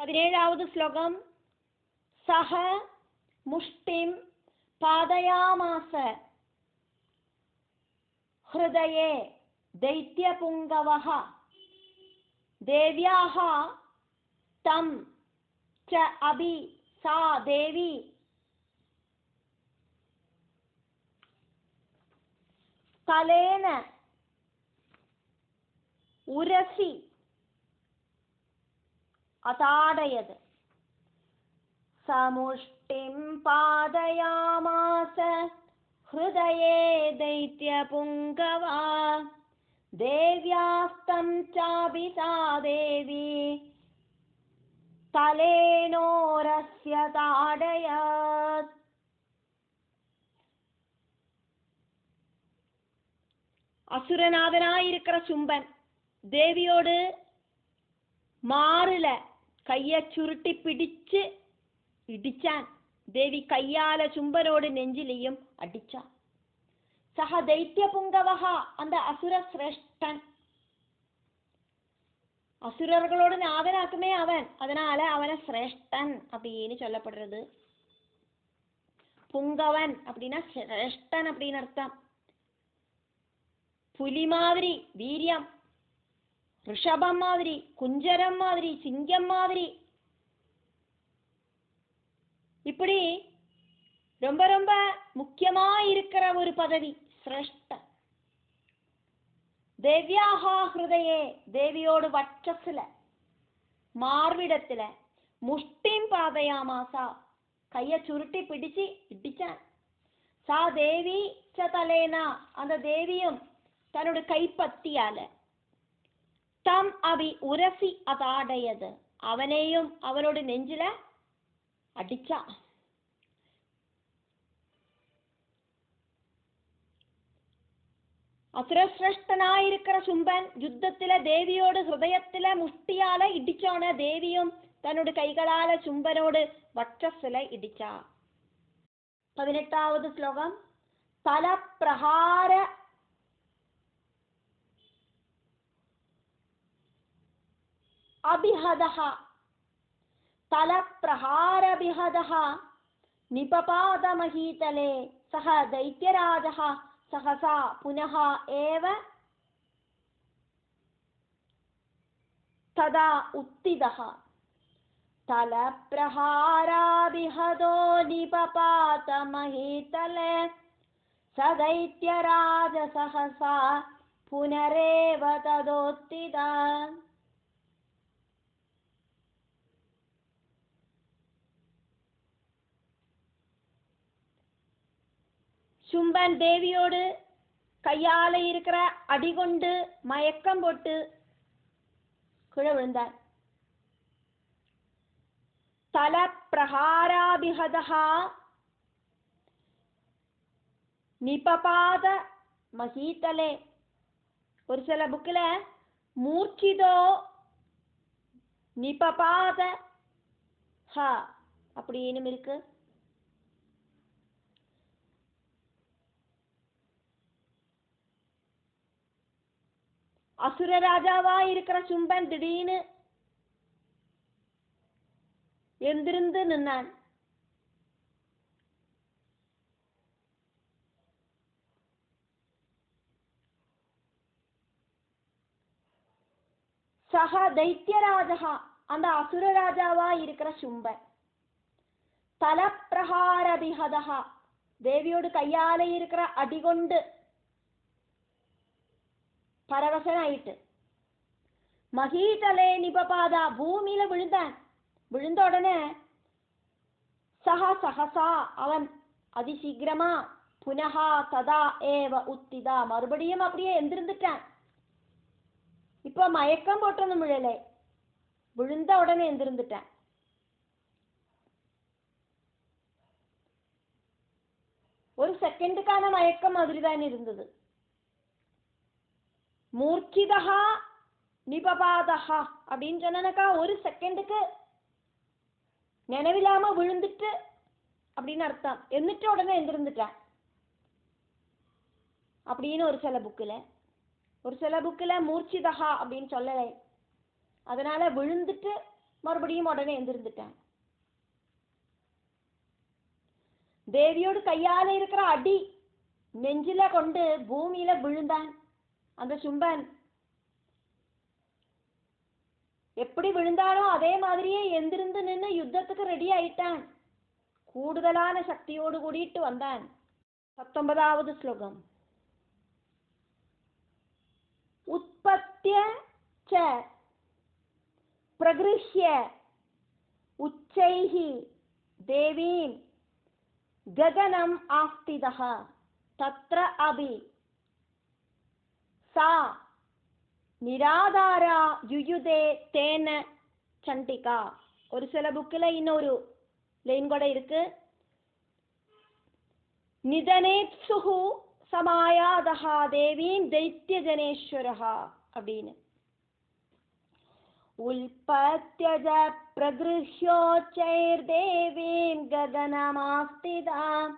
17வது ശ്ലോകം. സഹ മുഷ്ടിം പാദയാമാസ ഹൃദയേ ദൈത്യപുംഗവഃ ദേവ്യാഃ തം ച അഭി സാ ദേവി തലേന ഉരസി അതാടയത്. സമുഷ്ടിം പാദയാമാസ ഹൃദയേ ദൈത്യപുംഗവാ ദേവ്യാസ്തം ചാപി സാ ദേവി തലേനോരസ്യ താടയത്. அசுரநாதனாயிருக்கிற சும்பன் தேவியோடு மாறுல கைய சுருட்டி பிடிச்சு இடிச்சான். தேவி கையால சும்பனோடு நெஞ்சிலையும் அடிச்சான். சக தைத்திய புங்கவஹா, அந்த அசுர சிரேஷ்டன், அசுரர்களோடு நாதனாக்குமே அவன், அதனால அவனை சிரேஷ்டன் அப்படின்னு சொல்லப்படுறது. புங்கவன் அப்படின்னா சிரேஷ்டன் அப்படின்னு அர்த்தம். புலி மாதிரி வீரியம், ரிஷபம் மாதிரி, குஞ்சரம் மாதிரி, சிங்கம் மாதிரி, இப்படி ரொம்ப ரொம்ப முக்கியமா இருக்கிற ஒரு பதவி சிரேஷ்ட. தேவ்யாஹா ஹிருதயே, தேவியோடு வட்சத்துல மார்விடத்துல முஷ்டிம் பாதயாமாசா, கைய சுருட்டி பிடிச்சு இடிச்சான். சா தேவி ச தலேனா, அந்த தேவியும் தன்னோட கைப்பத்தியால தம் அபி உரசி அதாடையது, அவனையும் அவனோட நெஞ்சில அடிச்சா. அசுரசிரேஷ்டனாயிருக்கிற சும்பன் யுத்தத்தில தேவியோடு ஹிருதயத்தில முஷ்டியால இடிச்சோன, தேவியும் தன்னோட கைகளால சும்பனோடு வட்சஸ்ல இடிச்சா. 18வது ஸ்லோகம். தல பிரஹார அபிஹதஹ, தல பிரஹாரபிஹதஹ நிபபாத மஹீதலே சஹ தைத்யராஜஹ சஹசா புனஹ ஏவ ததா உத்திதஹ. தல பிரஹாராபிஹதோ நிபபாத மஹீதலே ச தைத்யராஜ சஹசா புனரேவ ததோத்திதா. சும்பன் தேவியோடு கையால இருக்கிற அடிகொண்டு மயக்கம் போட்டு கீழே விழுந்தார். தல பிரஹாராபிஹதஹா நிபபாத மஹீதலே, ஒரு சில புக்கில் மூர்ச்சிதோ நிபபாத ஹ அப்படின்னு இருக்கு. அசுர ராஜாவா இருக்கிற சும்பன் திடீர்னு எந்திருந்து நின்னான். சக தைத்யராஜா, அந்த அசுர ராஜாவா இருக்கிற சும்பன். தல பிரஹாரபிஹதஹா, தேவியோடு கையால இருக்கிற அடிகொண்டு பரவசனாயிட்டு. மஹீதலே நிபபாதா, பூமியில விழுந்தான். விழுந்த உடனே சஹசா, அவன் அதிசீக்கிரமா புனஹா ததா ஏவ உத்திதா, மறுபடியும் அப்படியே எந்திருந்துட்டான். இப்ப மயக்கம் போட்டொന്നും விழலை, விழுந்த உடனே எந்திருந்துட்டான். ஒரு செகண்டுக்கான மயக்கம் மாதிரிதான் இருந்தது. மூர்ச்சிதஹா நிபபாதஹா அப்படின்னு சொன்னாக்கா ஒரு செகண்டுக்கு நினைவில்லாம விழுந்துட்டு அப்படின்னு அர்த்தம். എന്നിട്ട് உடனே எந்திருந்துட்டான் அப்படின்னு ஒரு சில புக்கில் மூர்ச்சிதஹா அப்படின்னு சொல்லலை. அதனால விழுந்துட்டு மறுபடியும் உடனே எந்திருந்துட்டான். தேவியோடு கையால இருக்கிற அடி நெஞ்சில கொண்டு பூமியில விழுந்தான். அந்த சும்பன் எப்படி விழுந்தானோ அதே மாதிரியே எந்திருந்து நின்று யுத்தத்துக்கு ரெடி ஆயிட்டான். கூடுதலான சக்தியோடு கூடிட்டு வந்தான். 19வது ஸ்லோகம். உற்பத்திய ச பிரகிருஷ்ய உச்சைஹி தேவீம் ககனம் ஆஸ்திதஹ தத்ர அபி சா நிராதாரா யுயுதே தேன சண்டிகா. ஒரு சில புக்கில் இன்னொரு லைன் கூட இருக்கு. நிதனேத்சுஹு சமாயாதஹா தேவீம் தைத்ய ஜனேஸ்வரஹா அப்படின்னு. உல்பத்யஜ பிரகிருஹ்யோச்சைர் தேவீம் ககனமாஸ்திதாம்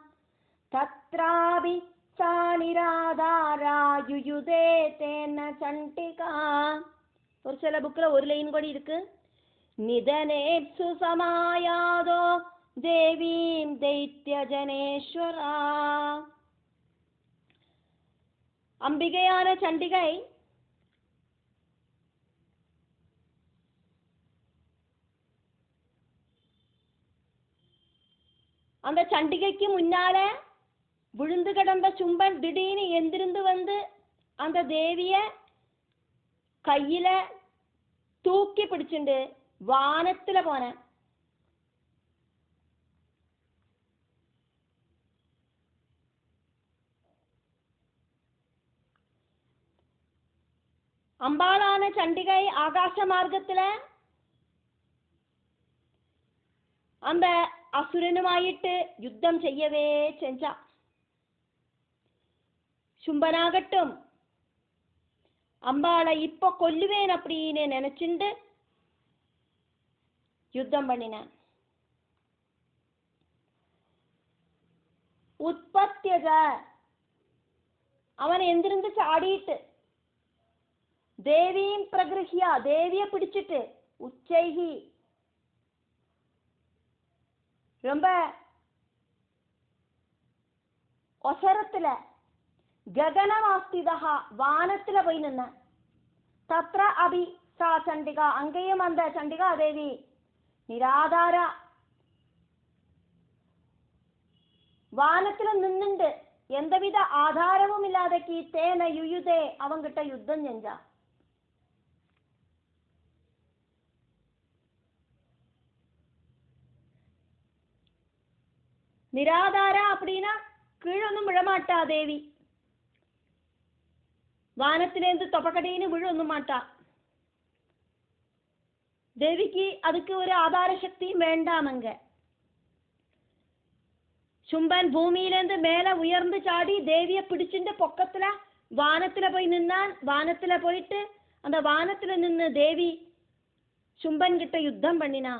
தத்ராபி சா நிராதாரா யுயுதே தேன சண்டிகா. ஒரு சில புக்கில் ஒரு லைன் கூட இருக்கு. நிதனேப்சு சமாயாதோ தேவீம் தைத்ய ஜனேஸ்வரா. அம்பிகையான சண்டிகை அந்த சண்டிகைக்கு முன்னால விழுந்து கிடந்த சும்பன் திடீர்னு எந்திருந்து வந்து அந்த தேவிய கையில தூக்கி பிடிச்சுண்டு வானத்துல போன. அம்பாளான சண்டிகை ஆகாச மார்க்கத்துல அந்த அசுரனுமாயிட்டு யுத்தம் செய்யவே செஞ்சா. சும்பனாகட்டும் அம்பாளை இப்ப கொல்லுவேன் அப்படின்னு நினைச்சுண்டு யுத்தம் பண்ணினான். உற்பத்தியக அவன் எந்திருந்து சாடிட்டு தேவியும் பிரகிருஹியா தேவிய பிடிச்சிட்டு உச்சைகி ரொம்ப ஒசரத்துல ககனமாஸ்திதஹா வானத்துல போய் நின்ன. தத்ர அபி சா சண்டிகா அங்கேயும் அந்த சண்டிகா தேவி நிராதாரா வானத்துல நின்னுண்டு எந்தவித ஆதாரமும் இல்லாதக்கு தேன யுயுதே அவங்கிட்ட யுத்தம் செஞ்சா. நிராதாரா அப்படின்னா கீழொன்னும் விழமாட்டா தேவி. வானத்திலேருந்து தொப்பக்கடின்னு விழொன்னும் மாட்டா. தேவிக்கு அதுக்கு ஒரு ஆதார சக்தியும் வேண்டாமங்க. சும்பன் பூமியிலேருந்து மேல உயர்ந்து சாடி தேவிய பிடிச்சுட்டு பொக்கத்துல வானத்துல போய் நின்னான். வானத்துல போயிட்டு அந்த வானத்துல நின்று தேவி சும்பன் கிட்ட யுத்தம் பண்ணினா.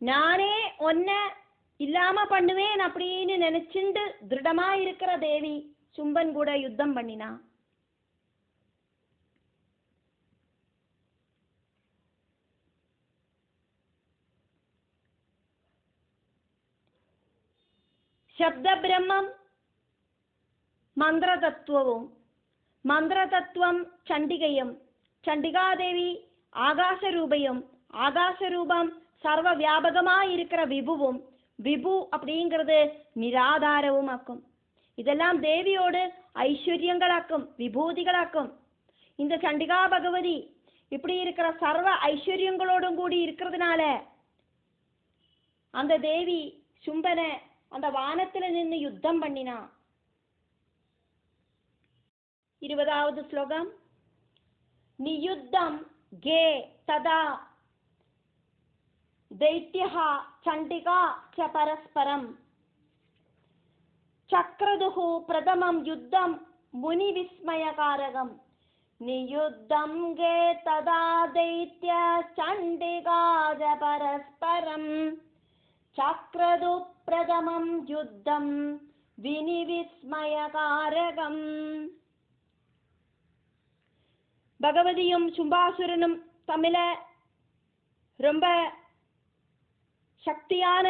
நானே ஒன்ன இல்லாம பண்ணுவேன் அப்படின்னு நினைச்சுண்டு திருடமா இருக்கிற தேவி சும்பன் கூட யுத்தம் பண்ணினா. ശബ്ദ ബ്രഹ്മം മന്ത്രതത്വവും മന്ത്രതത്വം ചണ്ഡികയും ചണ്ഡികാദേവി ആകാശരൂപയും ആകാശരൂപം சர்வ வியாபகமாக இருக்கிற விபுவும் விபு அப்படிங்கிறது நிராதாரவும் ஆக்கும். இதெல்லாம் தேவியோடு ஐஸ்வர்யங்களாக்கும் விபூதிகளாக்கும். இந்த சண்டிகா பகவதி இப்படி இருக்கிற சர்வ ஐஸ்வர்யங்களோடும் கூடி இருக்கிறதுனால அந்த தேவி சும்பனை அந்த வானத்துல நின்று யுத்தம் பண்ணினா. 20வது ஸ்லோகம். நியுத்தம் கே ததா दैत्यः चण्डिका च परस्परं चक्रदुः प्रथमं युद्धं मुनिविस्मयकारकं நியுத்தம் கே ததா தைத்ய சண்டிகாஜ பரஸ்பரம் சக்ரது பிரதமம் யுத்தம் வினிவிஸ்மயகாரகம். பகவதியும் சும்பாசுரனும் தமிழ ரொம்ப சக்தியான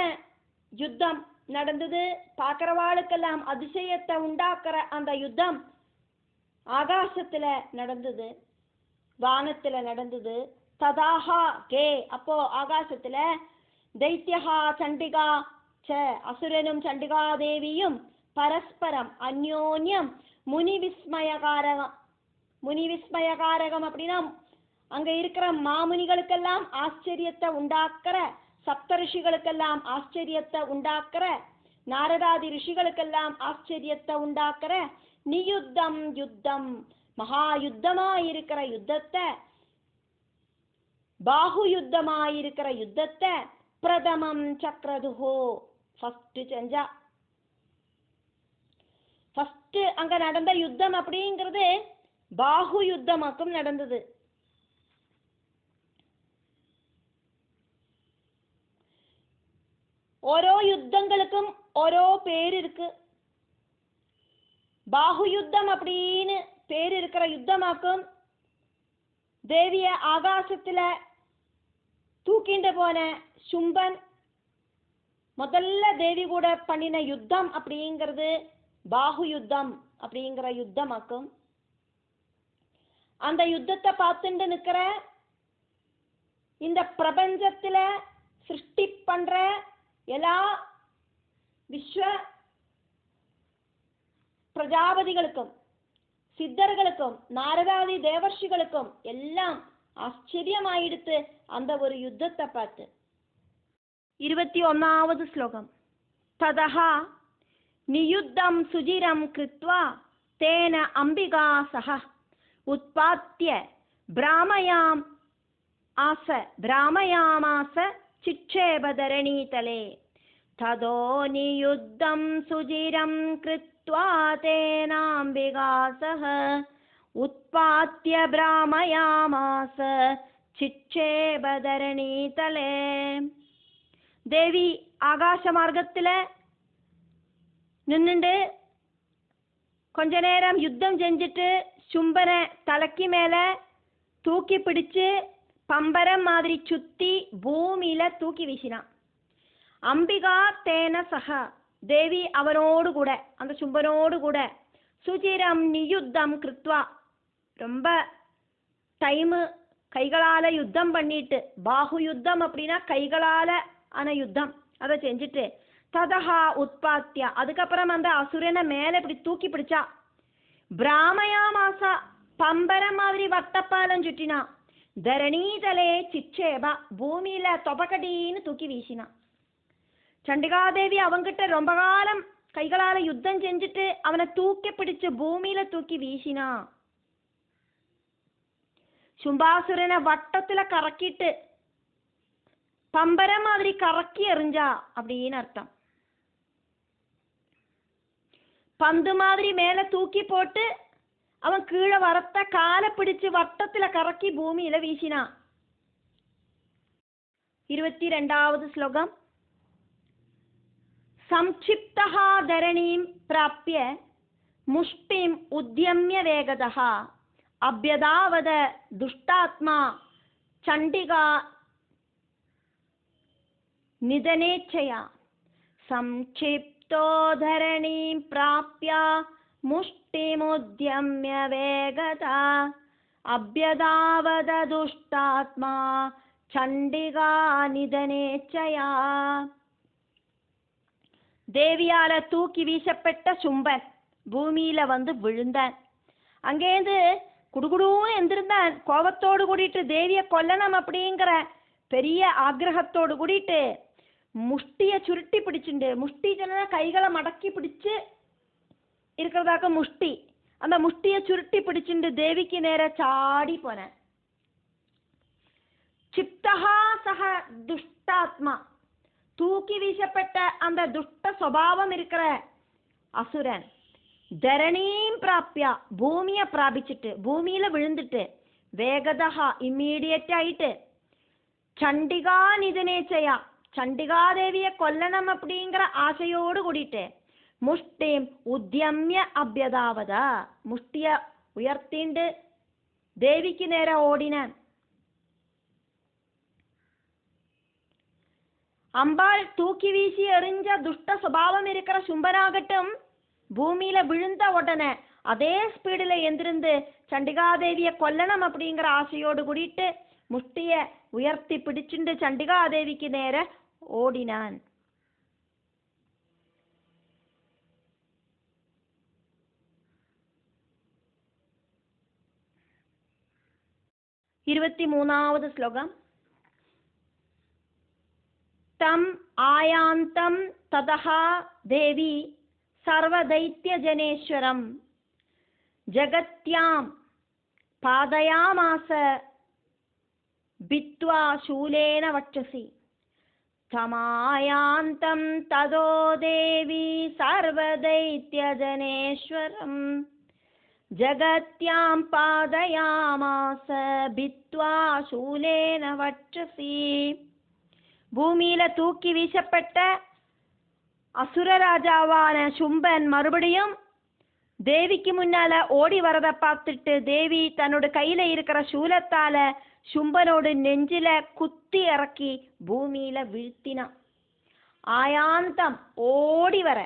யுத்தம் நடந்தது. பார்க்கிறவாளுக்கெல்லாம் அதிசயத்தை உண்டாக்குற அந்த யுத்தம் ஆகாசத்துல நடந்தது, வானத்துல நடந்தது. ததாஹா கே, அப்போ ஆகாசத்துல தைத்யஹா சண்டிகா ச, அசுரனும் சண்டிகா தேவியும் பரஸ்பரம் அந்யோன்யம் முனிவிஸ்மயகாரகம். முனிவிஸ்மயகாரகம் அப்படின்னா அங்க இருக்கிற மாமுனிகளுக்கெல்லாம் ஆச்சரியத்தை உண்டாக்குற, சப்த ரிஷிகளுக்கெல்லாம் ஆச்சரியத்தை உண்டாக்குற, நாரதாதி ரிஷிகளுக்கெல்லாம் ஆச்சரியத்தை உண்டாக்குற நியுத்தம் யுத்தம், மகா யுத்தமாயிருக்கிற யுத்தத்தை, பாகு யுத்தமாயிருக்கிற யுத்தத்தை பிரதமம் சக்ரதுஹோ, ஃபர்ஸ்ட் செஞ்சா. ஃபர்ஸ்ட் அங்க நடந்த யுத்தம் அப்படிங்கிறது பாகு யுத்தமாக்கும் நடந்தது. ஓரோ யுத்தங்களுக்கும் ஓரோ பேர் இருக்கு. பாகு யுத்தம் அப்படின்னு பேர் இருக்கிற யுத்தமாக்கும் தேவிய ஆகாசத்துல தூக்கிண்டு போன சும்பன் முதல்ல தேவி கூட பண்ணின யுத்தம் அப்படிங்கிறது பாகு யுத்தம் அப்படிங்கிற யுத்தமாக்கும். அந்த யுத்தத்தை பார்த்துட்டு நிக்கிற இந்த பிரபஞ்சத்துல சிருஷ்டி பண்ற எல்லா விஸ்வ பிரஜாபதிகளுக்கும் சித்தர்களுக்கும் நாரதாதி தேவர்ஷிகளுக்கும் எல்லாம் ஆச்சரியமாயிடுத்து அந்த ஒரு யுத்தத்தை பார்த்து. 21வது ஸ்லோகம். ததஹா நியுத்தம் சுஜிரம் கிருத்வா தேன அம்பிகா சஹ உத்பாத்ய பிராமயாமாச சிக்ஷேபதரணீதலே ததோ நியுத்தம் சுஜிரம் கிருத்வா தேனாம்பிகா சஹ உத்பாத்ய பிராமயாமாச சிக்ஷேபதரணீதலே. தேவி ஆகாச மார்க்கத்துல நின்னுண்டு கொஞ்ச நேரம் யுத்தம் செஞ்சுட்டு சும்பனை தலைக்கு மேல தூக்கி பிடிச்சு பம்பரம் மாதிரி சுத்தி பூமியில தூக்கி வீசினான். அம்பிகா தேன சஹா, தேவி அவனோடு கூட அந்த சும்பனோடு கூட சுஜிரம் நியுத்தம் கிருத்வா, ரொம்ப டைமு கைகளால யுத்தம் பண்ணிட்டு, பாகு யுத்தம் அப்படின்னா கைகளால ஆன யுத்தம் அதை செஞ்சுட்டு ததஹா உத்பாத்தியா, அதுக்கப்புறம் அந்த அசுரனை மேல இப்படி தூக்கி பிடிச்சா. பிராமயா மாசா, பம்பரம் மாதிரி வட்டப்பாலம் சுட்டினா. தரணீதலே சிச்சேபா, பூமியில தொபக்கடின்னு தூக்கி வீசினா. சண்டிகாதேவி அவங்கிட்ட ரொம்ப காலம் கைகளால யுத்தம் செஞ்சுட்டு அவனை தூக்கி பிடிச்சு பூமியில தூக்கி வீசினா. சும்பாசுரனை வட்டத்துல கறக்கிட்டு பம்பரம் மாதிரி கறக்கி எறிஞ்சா அப்படின்னு அர்த்தம். பந்து மாதிரி மேல தூக்கி போட்டு அவன் கீழே வரத்த காலை பிடிச்சு வட்டத்துல கறக்கி பூமியில வீசினா. 22வது ஸ்லோகம். சம்க்ஷிப்தஹா தரணீம் பிராப்ய முஷ்டிம் உத்யம்ய வேகதஹ அப்யதாவத துஷ்டாத்மா சண்டிகா நிதனேச்சயா. சம்க்ஷிப்தோ தரணீம் பிராப்ய முஷ்டிமுத்யம்ய வேகதா அப்யதாவத துஷ்டாத்மா சண்டிகா நிதனேச்சயா. தேவியால தூக்கி வீசப்பட்ட சும்பன் பூமியில வந்து விழுந்தான். அங்கேருந்து குடுகுடுன்னு எந்திருந்தான். கோபத்தோடு கூடிட்டு தேவிய கொல்லணும் அப்படிங்கிற பெரிய ஆக்ரகத்தோடு கூடிட்டு முஷ்டிய சுருட்டி பிடிச்சுண்டு, முஷ்டி சொன்னா கைகளை மடக்கி பிடிச்சு இருக்கிறதாக்க முஷ்டி, அந்த முஷ்டிய சுருட்டி பிடிச்சுண்டு தேவிக்கு நேர சாடி போன. சிப்தஹா சஹ துஷ்டாத்மா, தூக்கி வீசப்பட்ட அந்த துஷ்ட சுபாவம் இருக்கிற அசுரன் ധരണീം പ്രാപ്യ ഭൂമിയെ പ്രാപിച്ചിട്ട് ഭൂമിയിൽ വിഴുന്നിട്ട് വേഗത ഇമ്മീഡിയറ്റ് ആയിട്ട് ചണ്ഡികാനിധനേച്ചയ ചണ്ഡികാദേവിയെ കൊല്ലണം അപ്പടിங்கிற ആശയോട് കൂടിയിട്ട് മുഷ്ടിം ഉദ്യമ്യ അഭ്യതാവത മുഷ്ടിയെ ഉയർത്തിണ്ട് ദേവിക്ക് നേരെ ഓടിനാൻ. அம்பாள் தூக்கி வீசி எறிஞ்ச துஷ்ட சுபாவம் இருக்கிற சும்பனாகட்டும் பூமியில விழுந்த உடனே அதே ஸ்பீடில் எந்திருந்து சண்டிகாதேவியை கொல்லணும் அப்படிங்கிற ஆசையோடு கூடிட்டு முஷ்டிய உயர்த்தி பிடிச்சுண்டு சண்டிகாதேவிக்கு நேர ஓடினான். இருபத்தி மூணாவது ஸ்லோகம். तम आयांतम ततः देवी सर्वदैत्यजनेश्वरं जगत्यां पादयामास भित्त्वा शूलेन वक्षसि. तमायांतं ततो देवी सर्वदैत्यजनेश्वरं जगत्यां पादयामास भित्त्वा शूलेन वक्षसि. பூமியில தூக்கி வீசப்பட்ட அசுர ராஜாவான சும்பன் மறுபடியும் தேவிக்கு முன்னால ஓடி வரத பார்த்துட்டு தேவி தன்னோட கையில இருக்கிற சூலத்தால சும்பனோட நெஞ்சில குத்தி இறக்கி பூமியில வீழ்த்தினான். ஆயாந்தம் ஓடி வர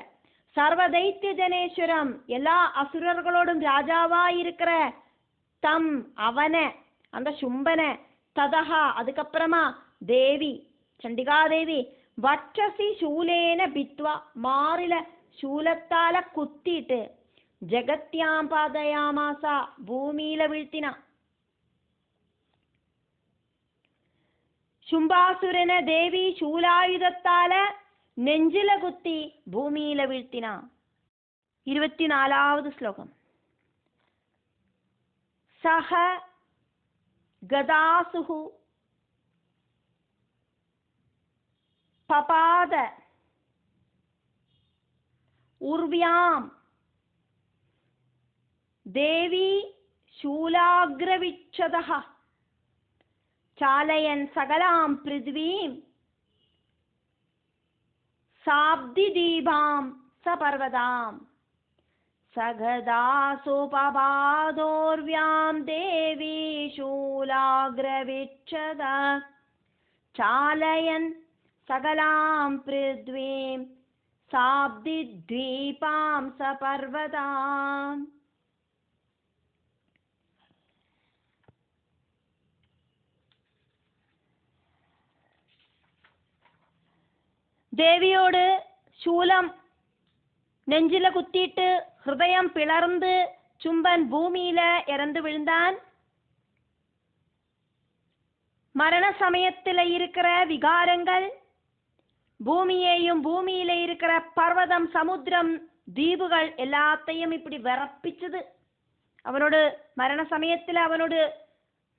சர்வதைத்திய ஜனேஸ்வரம் எல்லா அசுரர்களோடும் ராஜாவா இருக்கிற தம் அவனை அந்த சும்பனை ததஹா அதுக்கப்புறமா தேவி ചണ്ഡികാദേവി വക്ഷസി ശൂലേന ഭിത്വ മാറില ശൂലത്താല കുത്തിയിട്ട് ജഗത്യാം പാദയാമാസ ഭൂമിയില വീഴ്ത്തിന. ശുംഭാസുരനെ ദേവി ശൂലായുധത്താല നെഞ്ചില കുത്തി ഭൂമിയില വീഴ്ത്തിന. 24வது ശ്ലോകം. സഹ ഗദാസുഹു പപാദ ഉർവ്യാം ദേവി ശൂലാഗ്രവിച്ഛതഃ ചാലയൻ സകലാം പൃഥ്വീം സാബ്ദിദീപാം സപർവതാം സഗദാസു പപാദോർവ്യാം ദേവി ശൂലാഗ്രവിച്ഛത ചാലയൻ സകലാം പൃഥ്വീം സാബ്ദിദ്വീപാം സപർവതാം. ദേവിയോട് ശൂലം നെഞ്ചില കുത്തിയിട്ട് ഹൃദയം പിളർന്ന് ചുംബൻ ഭൂമിയില ഇറந்து விழுந்தான். மரண சமயத்தில் இருக்கிற விகாரங்கள் பூமியையும் பூமியில இருக்கிற பர்வதம் சமுத்திரம் தீபுகள் எல்லாத்தையும் இப்படி விரப்பிச்சது. அவனோடு மரண சமயத்தில் அவனோடு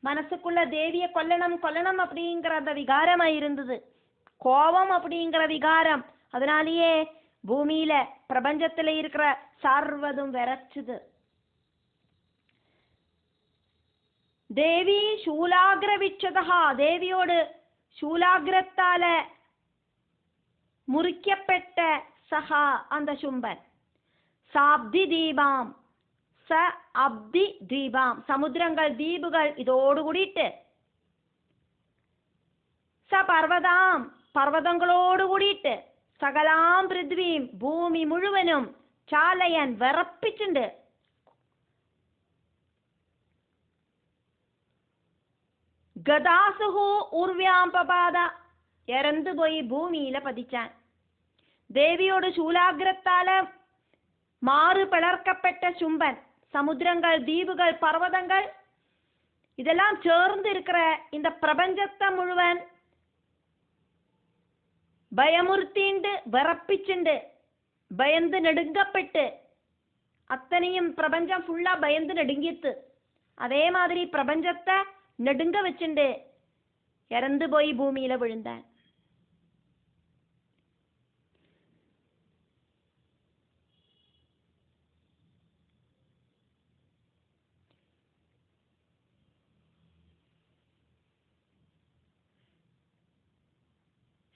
மனசுக்குள்ள தேவியை கொல்லணும் கொல்லணும் அப்படிங்கிற அந்த விகாரமா இருந்தது. கோபம் அப்படிங்கிற விகாரம். அதனாலேயே பூமியில பிரபஞ்சத்துல இருக்கிற சர்வதும் விரைச்சுது. தேவி ശൂലാഗ്രവിച്ഛതഃ ദേവിയോട് ശൂലാഗ്രത്താല മുറിക്കപ്പെട്ട സഹ അന്ത ശുംബൻ സാബ്ദി ദീപാം സ അബ്ദി ദ്വീപാം സമുദ്രങ്ങൾ ദ്വീപുകൾ ഇതോടുകൂടിയിട്ട് സ പർവതാം പർവ്വതങ്ങളോടുകൂടിയിട്ട് സകലാം പൃഥ്വീം ഭൂമി മുഴുവനും ചാലയൻ വിറപ്പിച്ചുണ്ട്. ഗദാസുഹു ഉർവ്യാം പപാദ ഇറந்து പോയി ഭൂമിയില പതിച്ചാൻ. ദേവിയോട് ശൂലാഗ്രത്താല മാറു പിളർക്കപ്പെട്ട ശുംബൻ സമുദ്രങ്ങൾ ദ്വീപുകൾ പർവ്വതങ്ങൾ இதெல்லாம் சேர்ந்து இருக்கிற இந்த பிரபஞ்சத்தை முழுவன் பயமுறுத்திண்டு விറപ്പിച്ചുണ്ട് பயந்து நடுங்கப்பட்டு அத்தனையும் பிரபஞ்சம் ஃபுல்லா பயந்து நடுங்கித்து. அதே மாதிரி பிரபஞ்சத்தை நடுங்க வச்சுண்டு இறந்து போய் பூமியில விழுந்தான்.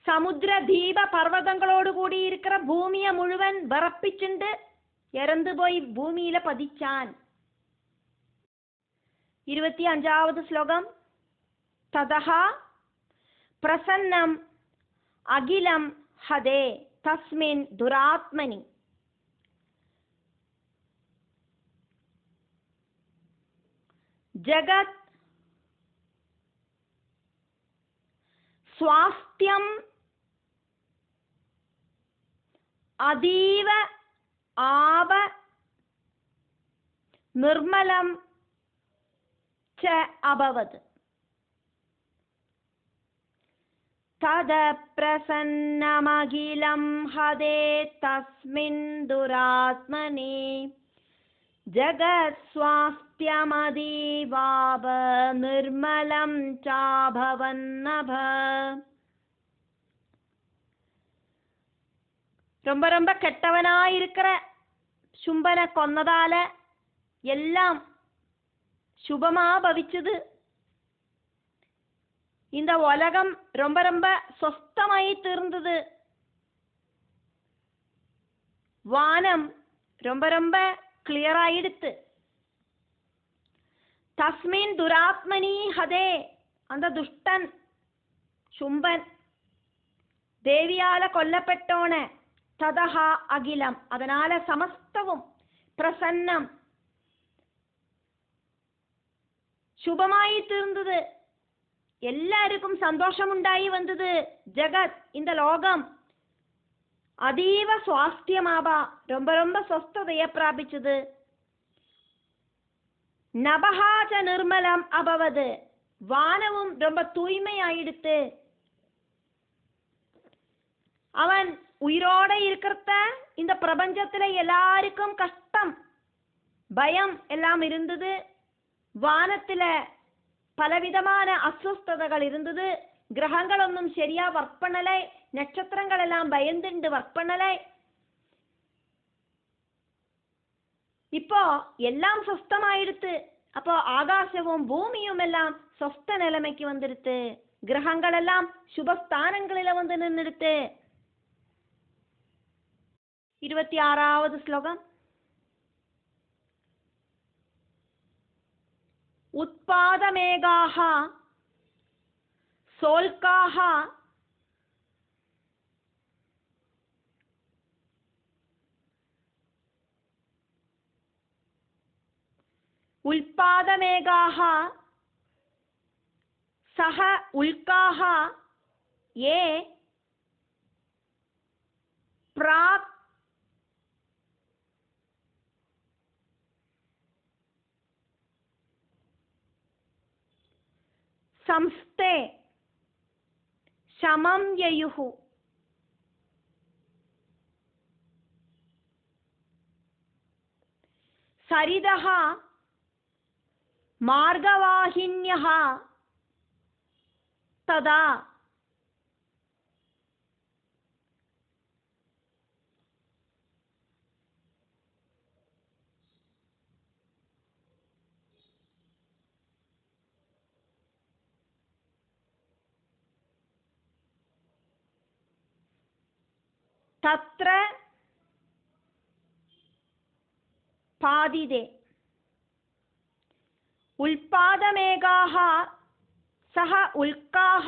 சமுத்திர தீப பர்வதங்களோடு கூடி இருக்கிற பூமியை முழுவன் விறப்பிச்சுண்டு இறந்து போய் பூமியில பதிச்சான். 25வது ஸ்லோகம். ததஹா பிரசன்னம் அகிலம் ஹதே தஸ்மின் துராத்மனி. ஜகத் ஸ்வாஸ்தியம் அதீவ ஆவ நிர்மலம் ச அபவத். தத பிரசன்னமகிலம் ஹதே தஸ்மின் துராத்மனி ஜகத் ஸ்வாஸ்தியமதீவாவ நிர்மலம் சாபவன்னப. ரொம்ப ரொம்ப கெட்டவனாயிருக்கிற சும்பனை கொன்னதால எல்லாம் சுபமா பவிச்சது. இந்த உலகம் ரொம்ப ரொம்ப சொஸ்தமாயி தீர்ந்தது. வானம் ரொம்ப ரொம்ப கிளியர் ஆயிடுத்து. தஸ்மின் துராத்மனி ஹதே, அந்த துஷ்டன் சும்பன் தேவியால கொல்லப்பட்டோன. ததஹா அகிலம், அதனால சமஸ்தவும் பிரசன்னம் சுபமாயி தீர்ந்தது. எல்லாருக்கும் சந்தோஷம் உண்டாயி வந்தது. ஜகத், இந்த லோகம் அதீவ சுவாஸ்தியமாபா, ரொம்ப ரொம்ப சொஸ்ததைய பிராபிச்சது. நபஹாச்ச நிர்மலம் அபவது, வானவும் ரொம்ப தூய்மையாயிடுத்து. அவன் உயிரோட இருக்கிறத இந்த பிரபஞ்சத்துல எல்லாருக்கும் கஷ்டம் பயம் எல்லாம் இருந்தது. வானத்துல பலவிதமான அஸ்வஸ்ததைகள் இருந்தது. கிரகங்களொன்னும் சரியா ஒர்க் பண்ணலை. நட்சத்திரங்கள் எல்லாம் பயந்துண்டு ஒர்க் பண்ணலை. இப்போ எல்லாம் சொஸ்தமாயிடுத்து. அப்போ ஆகாசமும் பூமியும் எல்லாம் சொஸ்த நிலைமைக்கு வந்துடுத்து. கிரகங்கள் எல்லாம் சுபஸ்தானங்களில வந்து நின்றுடுத்து. 26வது ஸ்லோகம். உத்பாதமேகாஹ சோல்காஹ உல்பாதமேகாஹ சஹ உல்காஹ ஏ பிராக் संस्ते शमं ययुः सरिदः मार्गवाहिन्यः तदा तत्र पादिदे उल्पादमेघाः सह उल्काः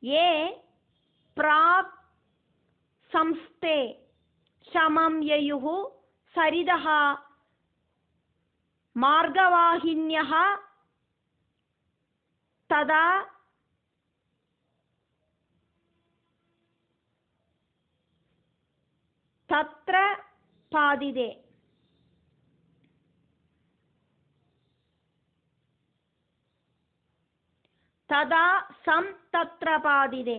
ये प्राक् संस्ते शमं ययुः सरिदः मार्गवाहिन्यः तदा तत्र पादिदे. तदा सं तत्र पादिदे.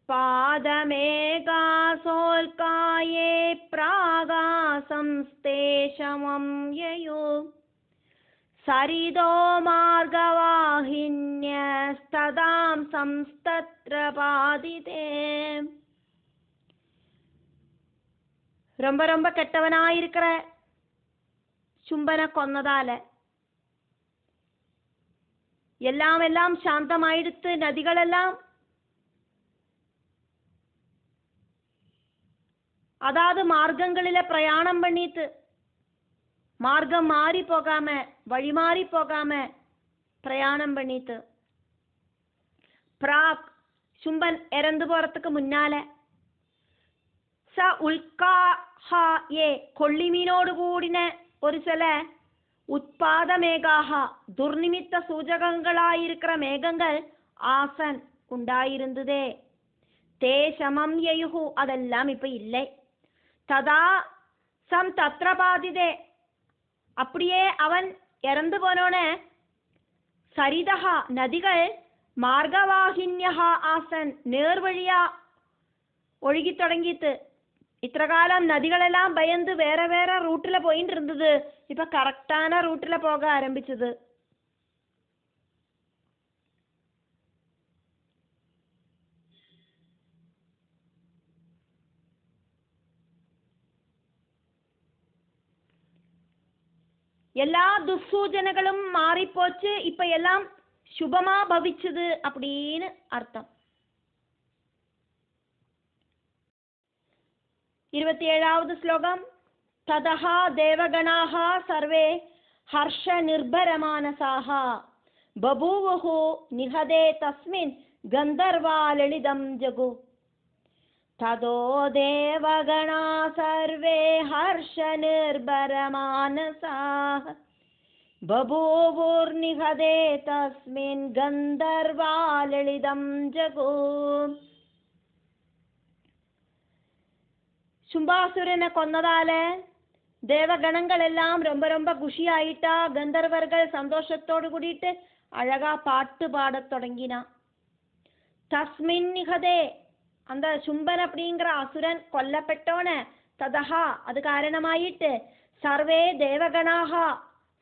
पादमेकासोल्काये प्रागासंस्ते शमं ययो सरिदो मार्गवाहिन्यस्तदां संस्तत्र பாதிதே. ரொம்ப ரொம்ப கெட்டவனாயிருக்கிற சும்பனை கொன்னதால எல்லாம் சாந்தமாயிடுத்து. நதிகளெல்லாம் அதாவது மார்க்கங்களில பிரயாணம் பண்ணிட்டு மார்க்கம் மாறி போகாம வழி மாறி போகாம பிரயாணம் பண்ணிட்டு பிராக் சும்பன் இறந்து போறதுக்கு முன்னால ச உல்காஹா ஏ கொள்ளிமீனோடு கூடின ஒரு சில உத்பாத மேகாக துர்நிமித்த சூஜகங்களாயிருக்கிற மேகங்கள் ஆசன் உண்டாயிருந்ததே. தே சமம் யயுகு அதெல்லாம் இப்ப இல்லை. ததா சம் தத்ர பாதிதே அப்படியே அவன் இறந்து போனோன சரிதா நதிகள் மார்கவாகின்யா ஆசன் நேர்வழியா ஒழுகி தொடங்கிட்டு. இத்தனை காலம் நதிகளெல்லாம் பயந்து வேற வேற ரூட்ல போயிட்டு இருந்தது. இப்ப கரெக்டான ரூட்ல போக ஆரம்பிச்சது. எல்லா துசூஜனைகளும் மாறி போச்சு. இப்ப எல்லாம் சுபமா பவிச்சது அப்படின்னு அர்த்தம். 27வது ஸ்லோகம். ததஹா தேவகணாः சர்வே ஹர்ஷ நிர்பரமானசாः பபூவுஹு நிஹதே தஸ்மின் கந்தர்வா லலிதம் ஜகு. ததோ தேவகணா சர்வே ஹர்ஷ நிர்பரமானசாः பபூவுர்நிஹதே தஸ்மின் கந்தர்வா லலிதம் ஜகு. சும்பாசுரனை கொன்னதால தேவகணங்கள் எல்லாம் ரொம்ப ரொம்ப குஷியாயிட்டா. கந்தர்வர்கள் சந்தோஷத்தோடு கூடிட்டு அழகா பாட்டு பாடத் தொடங்கினா. தஸ்மின் நிகதே அந்த சும்பன் அப்படிங்கிற அசுரன் கொல்லப்பட்டோன ததஹா அது காரணமாயிட்டு சர்வே தேவகணாக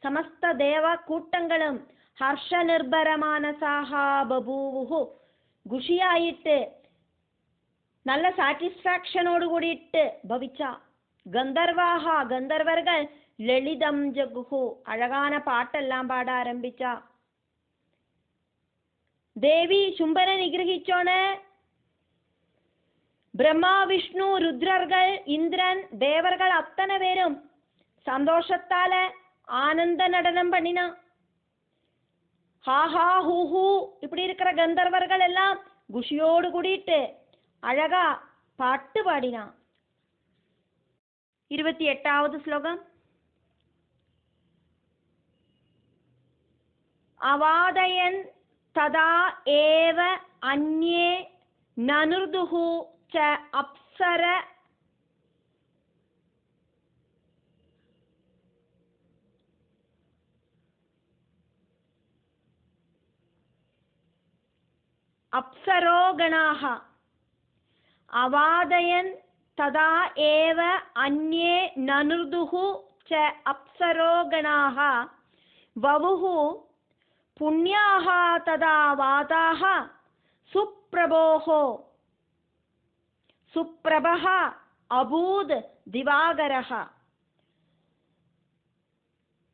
சமஸ்த தேவ கூட்டங்களும் ஹர்ஷ நிர்பரமானசாகா பபூவுஹு குஷியாயிட்டு நல்ல சாட்டிஸ்பாக்சனோடு கூடிட்டு பவிச்சா. கந்தர்வாகா கந்தர்வர்கள் லலிதம் ஜகுஹு அழகான பாட்டெல்லாம் பாட ஆரம்பிச்சா. தேவி சும்பனை நிகிரகிச்சோன பிரம்மா விஷ்ணு ருத்ரர்கள் இந்திரன் தேவர்கள் அத்தனை பேரும் சந்தோஷத்தால ஆனந்த நடனம் பண்ணினா. ஹாஹா ஹூஹூ இப்படி இருக்கிற கந்தர்வர்கள் எல்லாம் குஷியோடு கூடிட்டு அழகா பாட்டு பாடினா. 28வது ஸ்லோகம். அவாதயன் ததா ஏவ அன்யே நனுர்துஹு ச அப்சர அப்சரோகணாः. அவாதயன் ததா ஏவ அன்யே நனுர்துஹு ச அப்சரோகணாः வவுஹு புண்ணியாः ததா வாதாः சுப்ரபோः சுப்ரபः அபூத் திவாகரः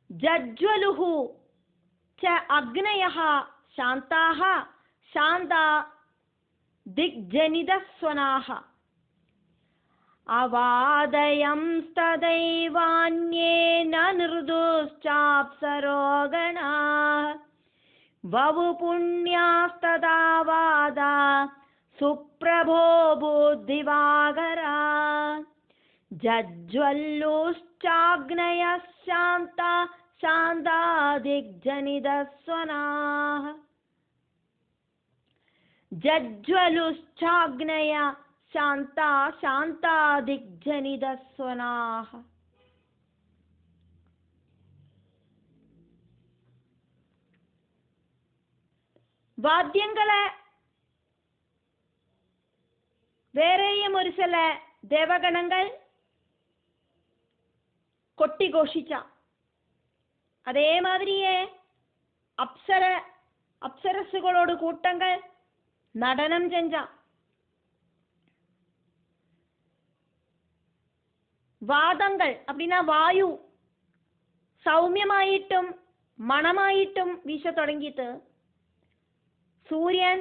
ஜஜ்வலுः ச அக்னயः சாந்தாः சாந்தா திக்ஜனிதஸ்வனாः. அவாதயம்ஸ்ததைவான்யே நனுர்துश्चाप्सरोगणाः வவு புண்ணியாஸ்ததா வாதா சுப்ரபோ புத்திவாகரா ஜஜ்வல்லுश्चाग्नयः சாந்தா சாந்தா திக்ஜனிதஸ்வனாः. ஜஜ்வலுश्चाग्नय சாந்தா சாந்தா திக்ஜனிதஸ்வனாः. வாத்தியங்களை வேறேயும் ஒரு சில தேவகணங்கள் கொட்டி கோஷிச்சா. அதே மாதிரியே அப்சரசுகளோடு கூட்டங்கள் நடனம் செஞ்சா. வாதங்கள் அப்படின்னா வாயு സൗമ്യമായിട്ടും മണമായിട്ടും വീശ തുടങ്ങിയിട്ട് സൂര്യൻ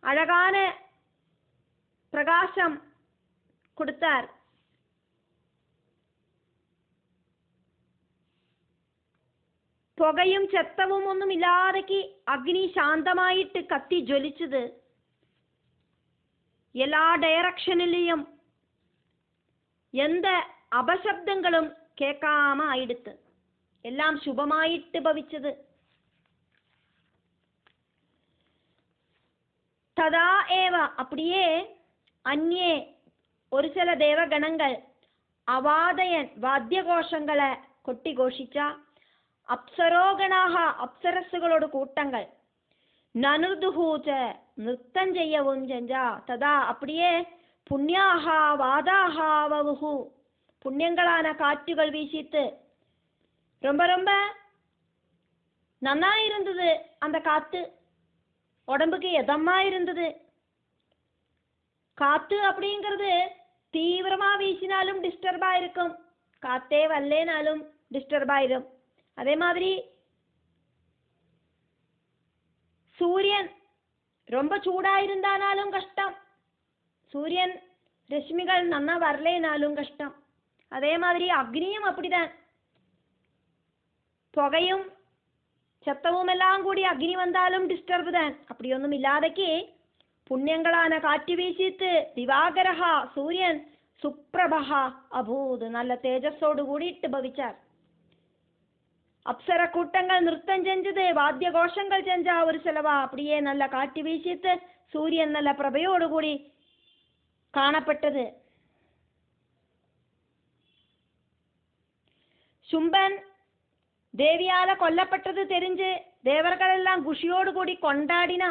അഴകാന പ്രകാശം കൊടുത്താൽ പുകയും ചെത്തവും ഒന്നുമില്ലാതെ അഗ്നി ശാന്തമായിട്ട് കത്തി ജ്വലിച്ചത് എല്ലാ ഡയറക്ഷനിലെയും എന്ത് അപശബ്ദങ്ങളും കേൾക്കാമായിടുത്ത് എല്ലാം ശുഭമായിട്ട് ഭവിച്ചത്. തഥാ ഏവ அப்படியே അന്യേ ഒരു ചില ദേവഗണങ്ങൾ അവാദയൻ വാദ്യഘോഷങ്ങളെ കൊട്ടിഘോഷിച്ച അപ്സരോഗണാഹ അപ്സരസുകളോട് കൂട്ടങ്ങൾ നനുർദുഹൂച നൃത്തം ചെയ്യവും ചെഞ്ച. തഥാ அப்படியே പുണ്യാഹ വാദാഹ വവുഹു புண்ணியங்களான காற்றுகள் வீசித்து ரொம்ப ரொம்ப நன்னா இருந்தது. அந்த காத்து உடம்புக்கு எதமா இருந்தது. காத்து அப்படிங்கிறது தீவிரமா வீசினாலும் டிஸ்டர்பா இருக்கும், காத்தே வல்லேனாலும் டிஸ்டர்பாயிரும். அதே மாதிரி சூரியன் ரொம்ப சூடா இருந்தானாலும் கஷ்டம், சூரியன் ரஷ்மிகள் நன்னா வரலேனாலும் கஷ்டம். அதே மாதிரி அக்னியும் அப்படிதான். புகையும் சத்தவும் எல்லாம் கூடி அக்னி வந்தாலும் டிஸ்டர்பு தான். அப்படியொன்னும் இல்லாதக்கு புண்ணியங்களான காற்று வீசித்து திவாகரஹா சூரியன் சுப்ரபஹா அபூத் நல்ல தேஜஸோடு கூடிட்டு பவிச்சார். அப்சர கூட்டங்கள் நிறுத்தம் செஞ்சது, வாத்தியகோஷங்கள் செஞ்சா ஒரு சிலவா. அப்படியே நல்ல காற்று வீசித்து சூரியன் நல்ல பிரபையோடு கூடி காணப்பட்டது. ശുംഭൻ ദേവിയാല കൊല്ലപ്പെട്ടത് தெரிஞ்சு ദേവർകളെല്ലാം ഖുഷിയോട് കൂടി കൊണ്ടാടിന.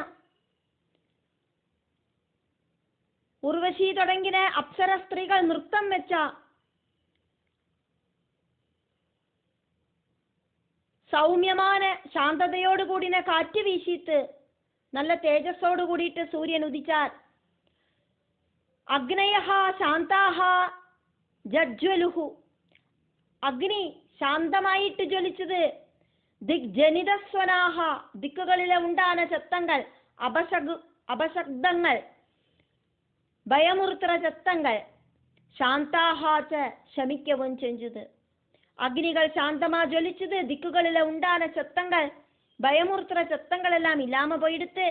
ഉർവശി തുടങ്ങിയ അപ്സര സ്ത്രീകൾ നൃത്തം വെച്ച. സൗമ്യமான ശാന്തതയോട് കൂടിന കാറ്റ് വീശിത്ത് നല്ല തേജസ്സോട് കൂടിയിട്ട് സൂര്യൻ ഉദിച്ചാർ. അഗ്നയഃ ശാന്താഃ ജജ്വലുഹു അഗ്നി ശാന്തമായിട്ട് ജ്വലിച്ചത്. ദിഗ്ജനിതസ്വനാഹ ദിക്കുകളിലെ ഉണ്ടാന ശബ്ദങ്ങൾ അപശബ്ദങ്ങൾ ഭയമുറുത്തുന്ന ശബ്ദങ്ങൾ ശാന്താഹാച ശമിക്കവും ചെഞ്ചത്. അഗ്നികൾ ശാന്തമാ ജ്വലിച്ചത്, ദിക്കുകളിലെ ഉണ്ടാന ശബ്ദങ്ങൾ ഭയമുറുത്തുന്ന ശബ്ദങ്ങളെല്ലാം ഇല്ലാമ പോയിടുത്ത്.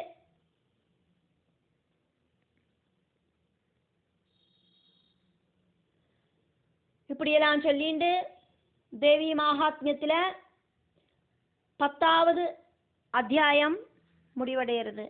இப்படியெல்லாம் சொல்லிண்டு தேவி மகாத்மியத்தில் 10வது அத்தியாயம் முடிவடைகிறது.